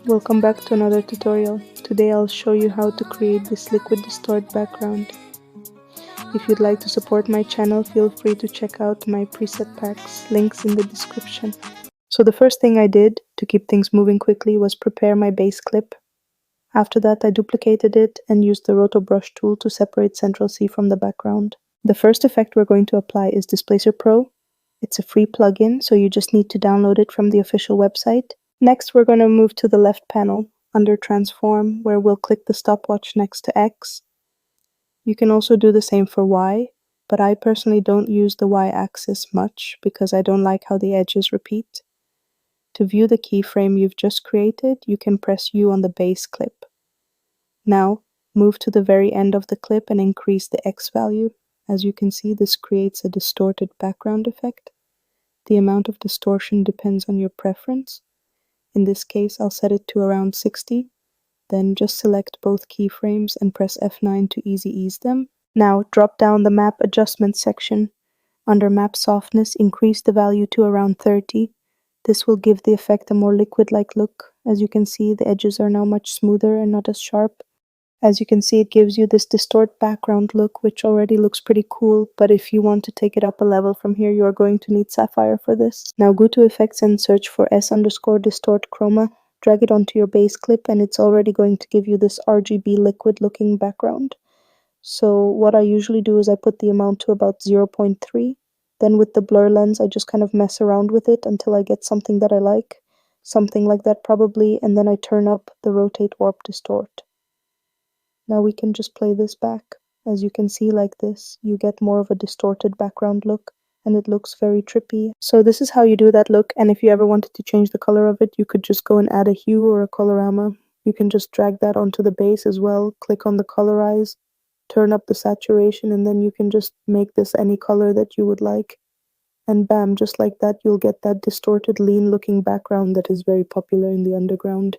Welcome back to another tutorial. Today I'll show you how to create this liquid distort background. If you'd like to support my channel, feel free to check out my preset packs, links in the description. So the first thing I did to keep things moving quickly was prepare my base clip. After that I duplicated it and used the Roto Brush tool to separate Ctrl C from the background. The first effect we're going to apply is Displacer Pro. It's a free plugin, so you just need to download it from the official website. Next, we're going to move to the left panel under Transform, where we'll click the stopwatch next to X. You can also do the same for Y, but I personally don't use the Y-axis much because I don't like how the edges repeat. To view the keyframe you've just created, you can press U on the base clip. Now, move to the very end of the clip and increase the X value. As you can see, this creates a distorted background effect. The amount of distortion depends on your preference. In this case, I'll set it to around 60. Then just select both keyframes and press F9 to easy ease them. Now drop down the Map Adjustment section. Under Map Softness, increase the value to around 30. This will give the effect a more liquid-like look. As you can see, the edges are now much smoother and not as sharp. As you can see, it gives you this distort background look, which already looks pretty cool, but if you want to take it up a level from here, you are going to need Sapphire for this. Now go to Effects and search for S_Distort Chroma, drag it onto your base clip, and it's already going to give you this RGB liquid looking background. So what I usually do is I put the amount to about 0.3. Then with the blur lens, I just kind of mess around with it until I get something that I like. Something like that probably, and then I turn up the Rotate, Warp, Distort. Now we can just play this back. As you can see, like this, you get more of a distorted background look, and it looks very trippy. So this is how you do that look, and if you ever wanted to change the color of it, you could just go and add a hue or a colorama. You can just drag that onto the base as well, click on the colorize, turn up the saturation, and then you can just make this any color that you would like. And bam, just like that, you'll get that distorted, lean looking background that is very popular in the underground.